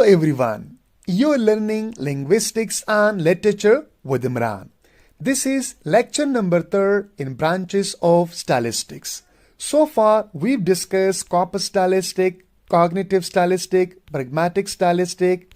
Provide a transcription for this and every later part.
everyone, you're learning Linguistics and Literature with Imran. This is lecture number 3 in branches of stylistics. So far, we've discussed corpus stylistic, cognitive stylistic, pragmatic stylistic,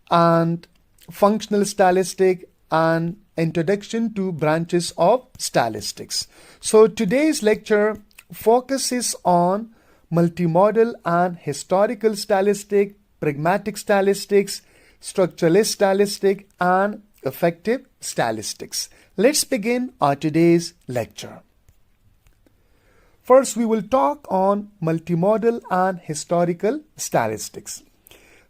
and functional stylistic, and introduction to branches of stylistics. So today's lecture focuses on multimodal and historical stylistic, pragmatic stylistics, structuralist stylistic, and affective stylistics. Let's begin our today's lecture. First, we will talk on multimodal and historical stylistics.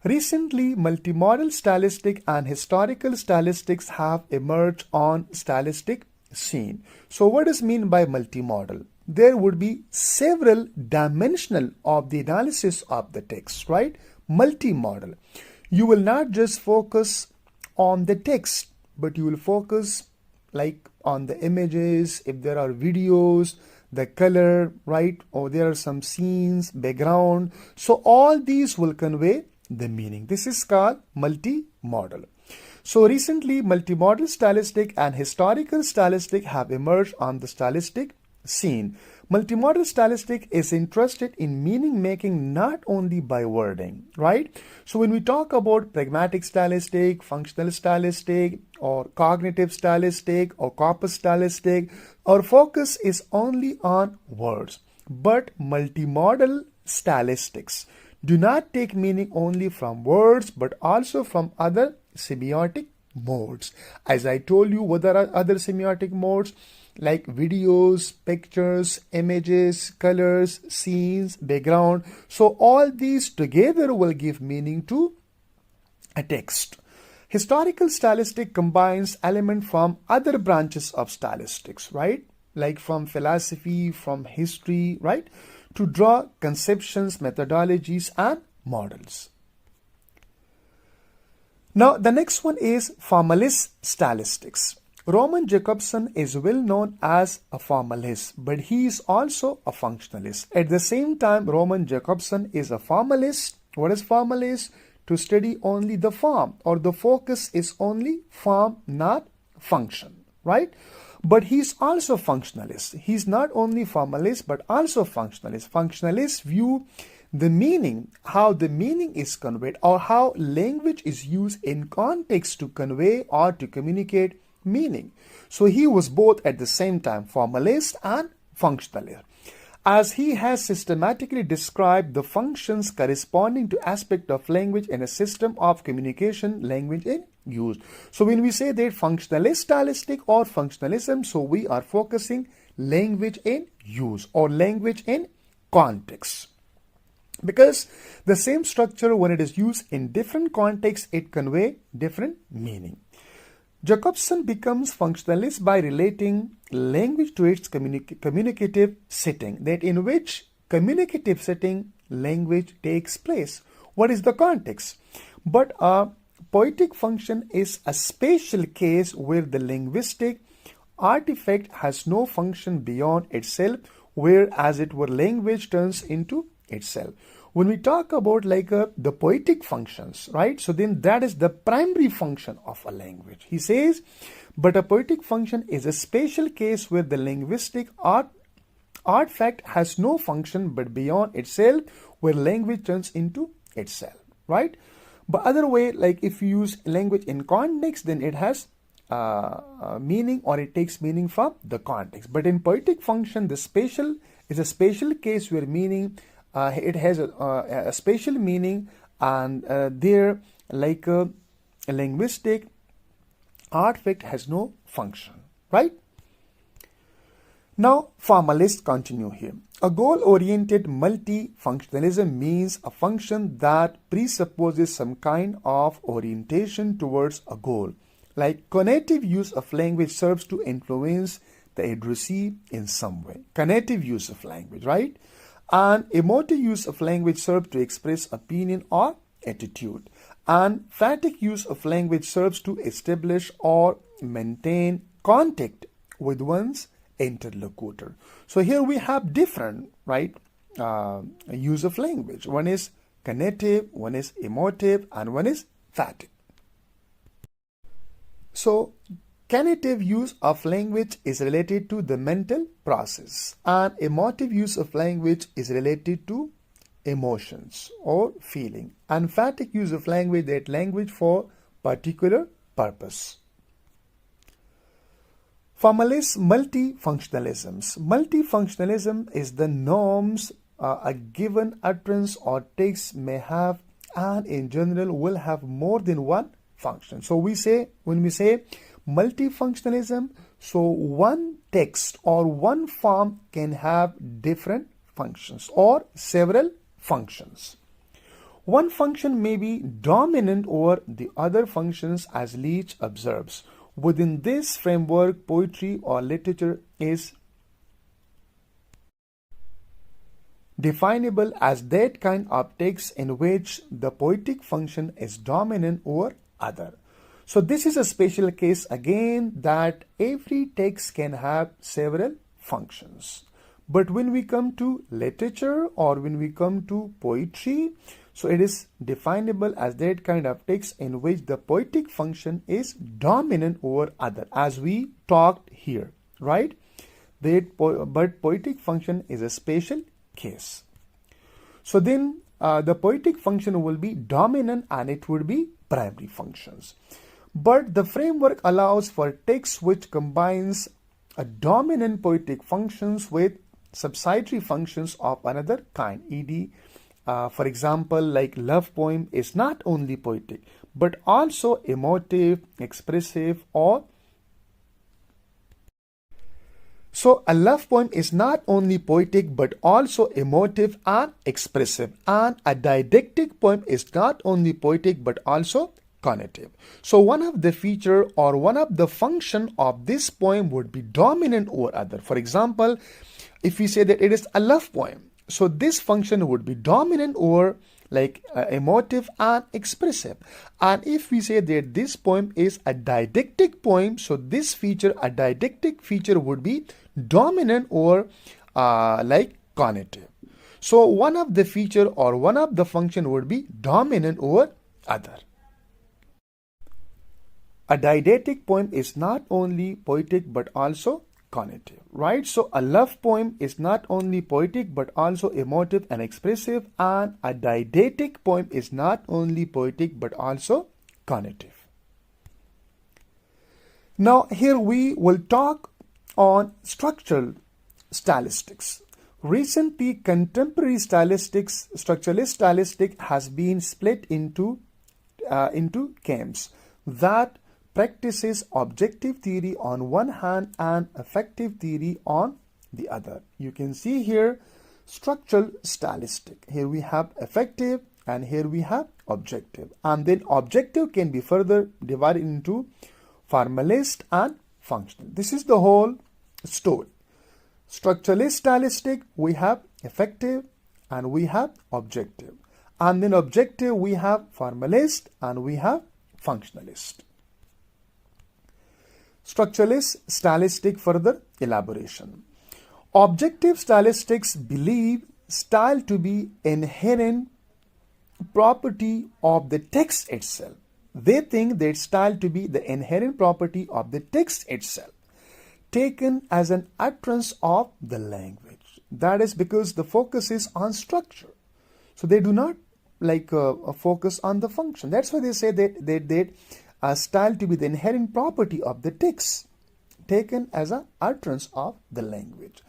Recently, multimodal stylistic and historical stylistics have emerged on stylistic scene. So what does mean by multimodal? There would be several dimensional of the analysis of the text, right? Multimodal. You will not just focus on the text, but you will focus like on the images, if there are videos, the color, right? Or there are some scenes, background. So all these will convey the meaning. This is called multimodal. So recently, multimodal stylistic and historical stylistic have emerged on the stylistic scene. Multimodal stylistic is interested in meaning making not only by wording, right? So when we talk about pragmatic stylistic, functional stylistic, or cognitive stylistic, or corpus stylistic, our focus is only on words. But multimodal stylistics do not take meaning only from words, but also from other semiotic modes. As I told you, what are other semiotic modes? Like videos, pictures, images, colors, scenes, background. So all these together will give meaning to a text. Historical stylistic combines elements from other branches of stylistics, right? Like from philosophy, from history, right? To draw conceptions, methodologies, and models. Now, the next one is formalist stylistics. Roman Jakobson is well known as a formalist, but he is also a functionalist. At the same time, Roman Jakobson is a formalist. What is formalist? To study only the form, or the focus is only form, not function, right? But he's also functionalist. He's not only formalist, but also functionalist. Functionalists view the meaning, how the meaning is conveyed, or how language is used in context to convey or to communicate meaning. So he was both at the same time formalist and functionalist, as he has systematically described the functions corresponding to aspect of language in a system of communication, language in use. So when we say that functionalist stylistic or functionalism, so we are focusing language in use or language in context. Because the same structure, when it is used in different contexts, it conveys different meaning. Jakobson becomes functionalist by relating language to its communicative setting, that in which communicative setting language takes place. What is the context? But a poetic function is a special case where the linguistic artifact has no function beyond itself, where as it were language turns into itself. When we talk about like the poetic functions, right? So then that is the primary function of a language. He says, but a poetic function is a special case where the linguistic artifact has no function but beyond itself, where language turns into itself, right? But other way, like if you use language in context, then it has meaning, or it takes meaning from the context. But in poetic function, the special is a special case where meaning it has a special meaning, and there like a linguistic artifact has no function, right? Now, formalists continue here. A goal-oriented multi-functionalism means a function that presupposes some kind of orientation towards a goal. Like conative use of language serves to influence the addressee in some way. Conative use of language, right? And emotive use of language serves to express opinion or attitude. And emphatic use of language serves to establish or maintain contact with one's interlocutor. So here we have different, right, use of language. One is cognitive, one is emotive, and one is affective. So, cognitive use of language is related to the mental process, and emotive use of language is related to emotions or feeling, and emphatic use of language, that language for particular purpose. Formalist multifunctionalisms. Multifunctionalism is the norms a given utterance or text may have, and in general will have more than one function. So when we say multifunctionalism, so one text or one form can have different functions or several functions. One function may be dominant over the other functions, as Leach observes. Within this framework, poetry or literature is definable as that kind of text in which the poetic function is dominant over other. So this is a special case again, that every text can have several functions. But when we come to literature or when we come to poetry, so it is definable as that kind of text in which the poetic function is dominant over other, as we talked here, right? But poetic function is a special case. So then the poetic function will be dominant and it would be primary functions. But the framework allows for text which combines a dominant poetic functions with subsidiary functions of another kind, e.g. For example, like love poem is not only poetic but also emotive, expressive, or so a love poem is not only poetic but also emotive and expressive, and a didactic poem is not only poetic but also cognitive. So one of the feature or one of the function of this poem would be dominant over other. For example, if we say that it is a love poem, so this function would be dominant over like emotive and expressive. And if we say that this poem is a didactic poem, so this feature, a didactic feature, would be dominant over like cognitive. So one of the feature or one of the function would be dominant over other. A didactic poem is not only poetic but also cognitive, right? So a love poem is not only poetic but also emotive and expressive, and a didactic poem is not only poetic but also cognitive. Now here we will talk on structural stylistics. Recently, contemporary stylistics, structuralist stylistic, has been split into camps that practices objective theory on one hand and affective theory on the other. You can see here structural stylistic. Here we have affective and here we have objective. And then objective can be further divided into formalist and functional. This is the whole story. Structuralist stylistic, we have affective and we have objective. And then objective, we have formalist and we have functionalist. Structuralist stylistic further elaboration. Objective stylistics believe style to be inherent property of the text itself. They think that style to be the inherent property of the text itself, taken as an utterance of the language. That is because the focus is on structure. So they do not like focus on the function. That's why they say that style to be the inherent property of the text, taken as an utterance of the language.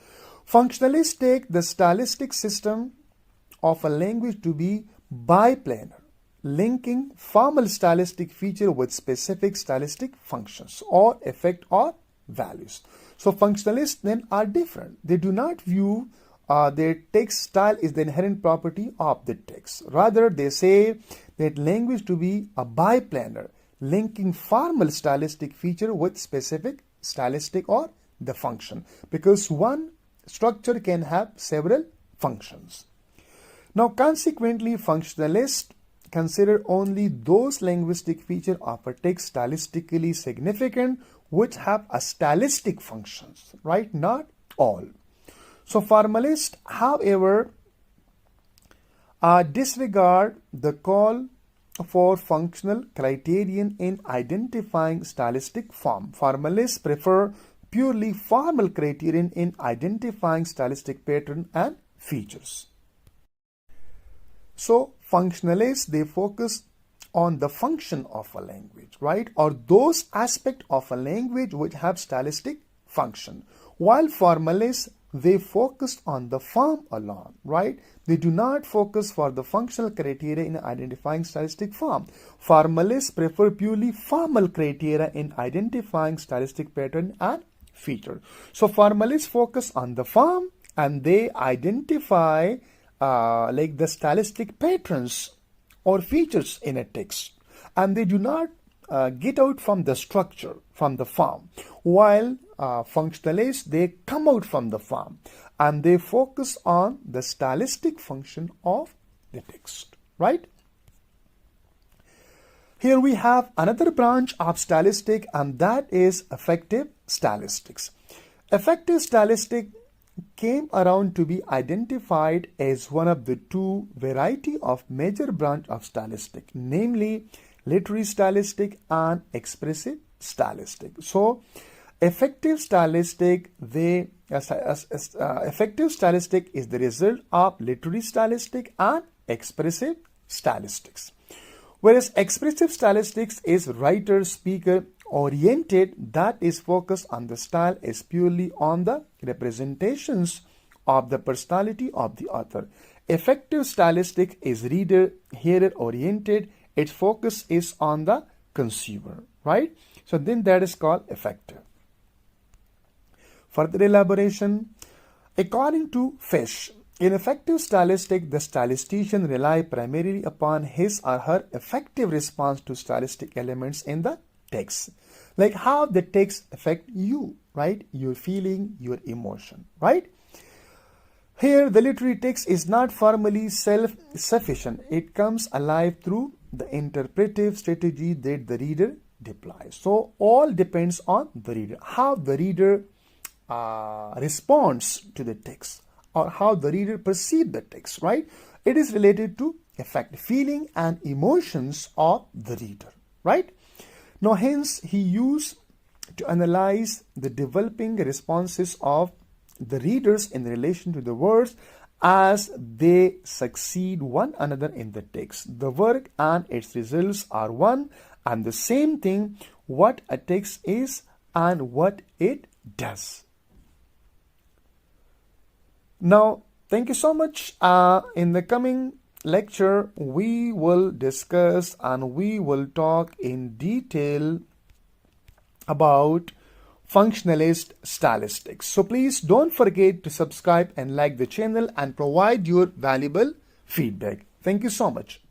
Functionalists take the stylistic system of a language to be biplanar, linking formal stylistic feature with specific stylistic functions or effect or values. So functionalists then are different. They do not view their text style is the inherent property of the text. Rather, they say that language to be a biplanar, linking formal stylistic feature with specific stylistic or the function, because one structure can have several functions. Now consequently, functionalists consider only those linguistic features of a text stylistically significant which have a stylistic functions, right? Not all. So formalists, however, disregard the call for functional criterion in identifying stylistic form. Formalists prefer purely formal criterion in identifying stylistic pattern and features. So functionalists, they focus on the function of a language, right? Or those aspects of a language which have stylistic function. While formalists, they focus on the form alone, right? They do not focus for the functional criteria in identifying stylistic form. Formalists prefer purely formal criteria in identifying stylistic pattern and feature. So formalists focus on the form and they identify like the stylistic patterns or features in a text, and they do not get out from the structure, from the form, while functionalists, they come out from the form and they focus on the stylistic function of the text, right? Here we have another branch of stylistic, and that is affective stylistics. Affective stylistic came around to be identified as one of the two variety of major branch of stylistic, namely literary stylistic and expressive stylistic. So affective stylistic, affective stylistic is the result of literary stylistic and expressive stylistics, whereas expressive stylistics is writer speaker oriented, that is focused on the style is purely on the representations of the personality of the author. Affective stylistic is reader hearer oriented, its focus is on the consumer, right? So then that is called affective. Further elaboration, according to Fish, in affective stylistic, the stylistician rely primarily upon his or her affective response to stylistic elements in the text, like how the text affect you, right? Your feeling, your emotion, right? Here the literary text is not formally self-sufficient. It comes alive through the interpretive strategy that the reader deploys. So all depends on the reader, how the reader responds to the text or how the reader perceives the text, right? It is related to affect, feeling and emotions of the reader, right? Now hence he used to analyze the developing responses of the readers in relation to the words as they succeed one another in the text. The work and its results are one and the same thing, what a text is and what it does. Now, thank you so much. In the coming lecture, we will discuss and we will talk in detail about functionalist stylistics. So please don't forget to subscribe and like the channel and provide your valuable feedback. Thank you so much.